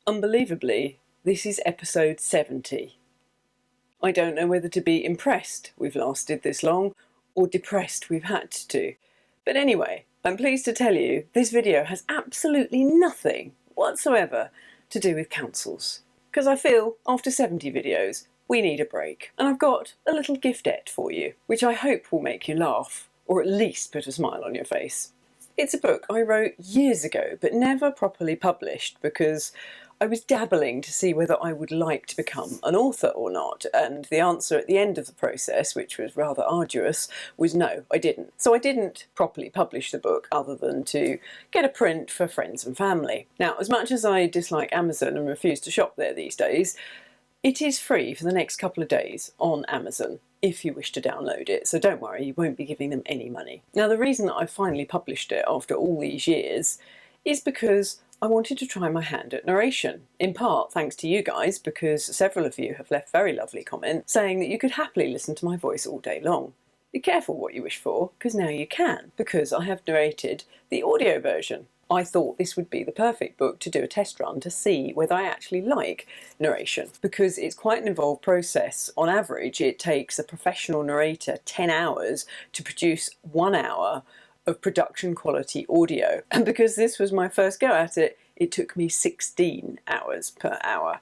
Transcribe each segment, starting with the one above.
Unbelievably, this is episode 70. I don't know whether to be impressed we've lasted this long or depressed we've had to. But anyway, I'm pleased to tell you this video has absolutely nothing whatsoever to do with councils. Because I feel after 70 videos we need a break. And I've got a little giftette for you, which I hope will make you laugh, or at least put a smile on your face. It's a book I wrote years ago but never properly published because I was dabbling to see whether I would like to become an author or not, and the answer at the end of the process, which was rather arduous, was no, I didn't. So I didn't properly publish the book other than to get a print for friends and family. Now, as much as I dislike Amazon and refuse to shop there these days, it is free for the next couple of days on Amazon if you wish to download it, so don't worry, you won't be giving them any money. Now, the reason that I finally published it after all these years is because I wanted to try my hand at narration, in part thanks to you guys, because several of you have left very lovely comments saying that you could happily listen to my voice all day long. Be careful what you wish for, because now you can, because I have narrated the audio version. I thought this would be the perfect book to do a test run to see whether I actually like narration, because it's quite an involved process. On average, it takes a professional narrator 10 hours to produce 1 hour of production quality audio. And because this was my first go at it, it took me 16 hours per hour.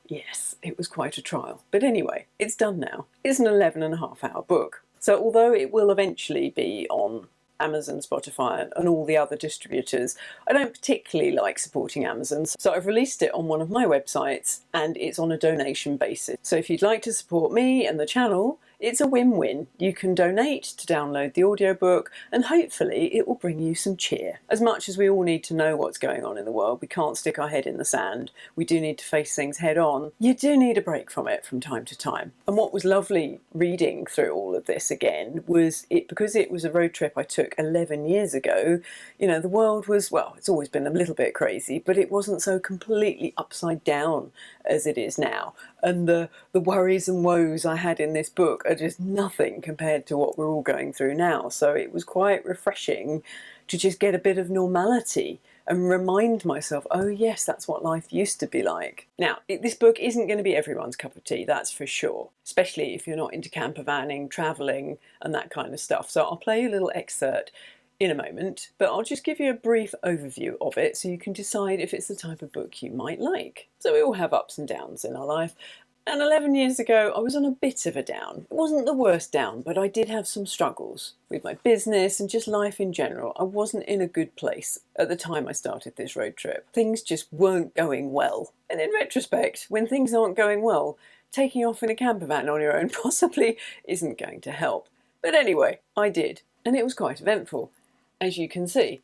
Yes, it was quite a trial. But anyway, it's done now. It's an 11.5-hour book. So although it will eventually be on Amazon, Spotify and all the other distributors, I don't particularly like supporting Amazon, so I've released it on one of my websites and it's on a donation basis. So if you'd like to support me and the channel, it's a win-win. You can donate to download the audiobook and hopefully it will bring you some cheer. As much as we all need to know what's going on in the world, we can't stick our head in the sand. We do need to face things head on. You do need a break from it from time to time. And what was lovely reading through all of this again was because it was a road trip I took 11 years ago, you know, the world was, well, it's always been a little bit crazy, but it wasn't so completely upside down as it is now. And the worries and woes I had in this book are just nothing compared to what we're all going through now. So it was quite refreshing to just get a bit of normality and remind myself, oh yes, that's what life used to be like. Now, this book isn't going to be everyone's cup of tea, that's for sure, especially if you're not into camper vanning, travelling and that kind of stuff. So I'll play you a little excerpt in a moment, but I'll just give you a brief overview of it so you can decide if it's the type of book you might like. So we all have ups and downs in our life, and 11 years ago I was on a bit of a down. It wasn't the worst down, but I did have some struggles with my business and just life in general. I wasn't in a good place at the time I started this road trip. Things just weren't going well. And in retrospect, when things aren't going well, taking off in a camper van on your own possibly isn't going to help. But anyway, I did, and it was quite eventful. As you can see,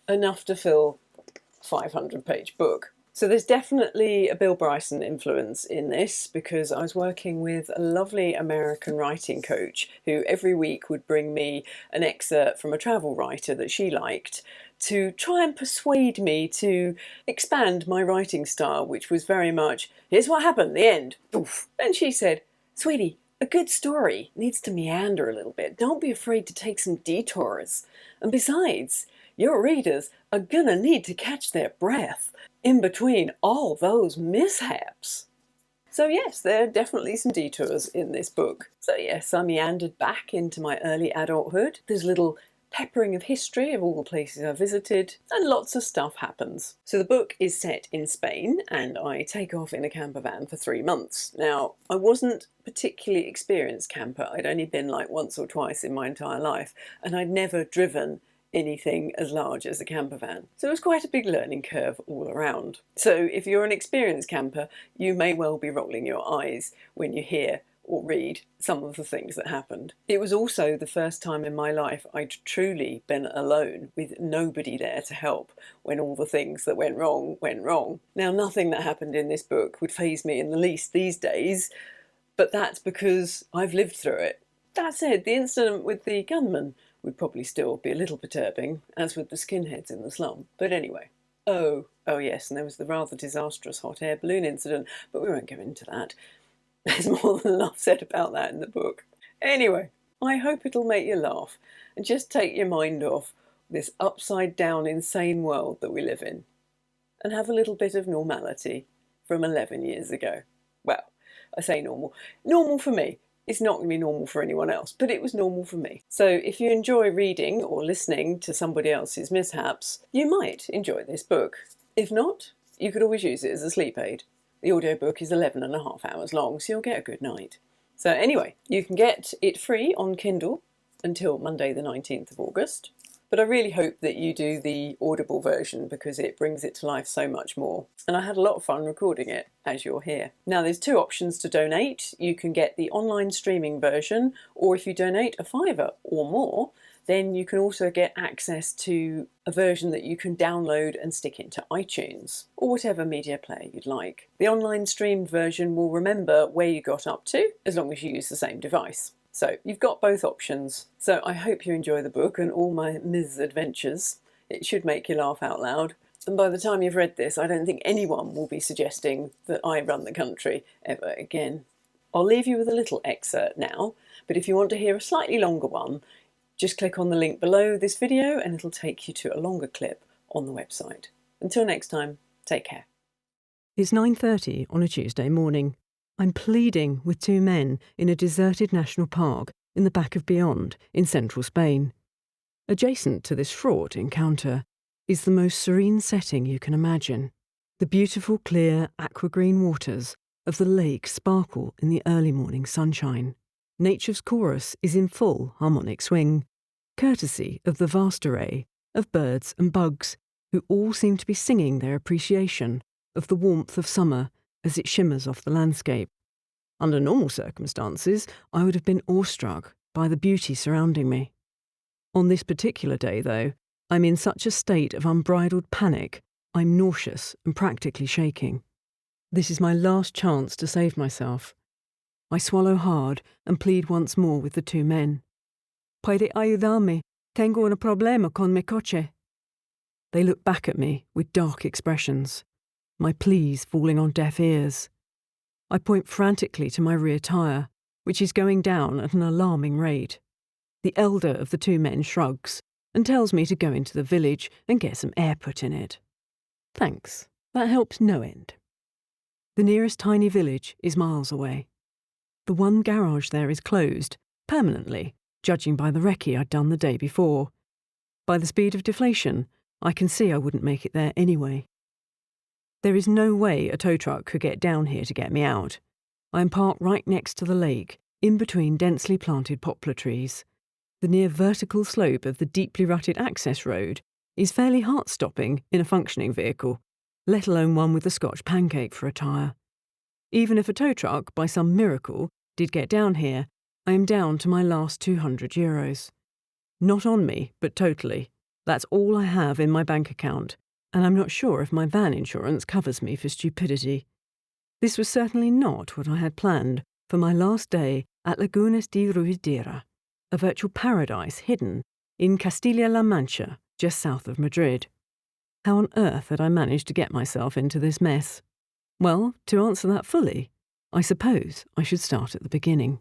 enough to fill a 500-page book. So there's definitely a Bill Bryson influence in this, because I was working with a lovely American writing coach who every week would bring me an excerpt from a travel writer that she liked to try and persuade me to expand my writing style, which was very much, here's what happened, the end. Oof. And she said, sweetie, a good story needs to meander a little bit. Don't be afraid to take some detours. And besides, your readers are gonna need to catch their breath in between all those mishaps. So yes, there are definitely some detours in this book. So yes, I meandered back into my early adulthood. There's little peppering of history of all the places I visited, and lots of stuff happens. So the book is set in Spain, and I take off in a camper van for 3 months. Now, I wasn't particularly experienced camper. I'd only been like once or twice in my entire life, and I'd never driven anything as large as a camper van. So it was quite a big learning curve all around. So if you're an experienced camper, you may well be rolling your eyes when you hear or read some of the things that happened. It was also the first time in my life I'd truly been alone, with nobody there to help when all the things that went wrong went wrong. Now, nothing that happened in this book would faze me in the least these days, but that's because I've lived through it. That said, the incident with the gunman would probably still be a little perturbing, as with the skinheads in the slum. But anyway. Oh yes, and there was the rather disastrous hot air balloon incident, but we won't go into that. There's more than enough said about that in the book. Anyway, I hope it'll make you laugh and just take your mind off this upside down insane world that we live in. and have a little bit of normality from 11 years ago. Well, I say normal. Normal for me. It's not going to be normal for anyone else, but it was normal for me. So if you enjoy reading or listening to somebody else's mishaps, you might enjoy this book. If not, you could always use it as a sleep aid. The audiobook is 11.5 hours long, so you'll get a good night. So anyway, you can get it free on Kindle until Monday the 19th of August. But I really hope that you do the Audible version because it brings it to life so much more. And I had a lot of fun recording it, as you'll hear. Now there's two options to donate. You can get the online streaming version, or if you donate a £5 or more, then you can also get access to a version that you can download and stick into iTunes, or whatever media player you'd like. The online streamed version will remember where you got up to, as long as you use the same device. So you've got both options. So I hope you enjoy the book and all my misadventures. It should make you laugh out loud. And by the time you've read this, I don't think anyone will be suggesting that I run the country ever again. I'll leave you with a little excerpt now, but if you want to hear a slightly longer one, just click on the link below this video and it'll take you to a longer clip on the website. Until next time, take care. It's 9:30 on a Tuesday morning. I'm pleading with two men in a deserted national park in the back of Beyond in central Spain. Adjacent to this fraught encounter is the most serene setting you can imagine. The beautiful, clear, aqua-green waters of the lake sparkle in the early morning sunshine. Nature's chorus is in full harmonic swing, courtesy of the vast array of birds and bugs who all seem to be singing their appreciation of the warmth of summer as it shimmers off the landscape. Under normal circumstances, I would have been awestruck by the beauty surrounding me. On this particular day, though, I'm in such a state of unbridled panic, I'm nauseous and practically shaking. This is my last chance to save myself. I swallow hard and plead once more with the two men. Puede ayudarme? Tengo un problema con mi coche. They look back at me with dark expressions, my pleas falling on deaf ears. I point frantically to my rear tyre, which is going down at an alarming rate. The elder of the two men shrugs and tells me to go into the village and get some air put in it. Thanks, that helps no end. The nearest tiny village is miles away. The one garage there is closed, permanently, judging by the recce I'd done the day before. By the speed of deflation, I can see I wouldn't make it there anyway. There is no way a tow truck could get down here to get me out. I am parked right next to the lake, in between densely planted poplar trees. The near vertical slope of the deeply rutted access road is fairly heart-stopping in a functioning vehicle, let alone one with a Scotch pancake for a tyre. Even if a tow truck, by some miracle, did get down here, I am down to my last €200. Not on me, but totally. That's all I have in my bank account, and I'm not sure if my van insurance covers me for stupidity. This was certainly not what I had planned for my last day at Lagunas de Ruidera, a virtual paradise hidden in Castilla-La Mancha, just south of Madrid. How on earth had I managed to get myself into this mess? Well, to answer that fully, I suppose I should start at the beginning.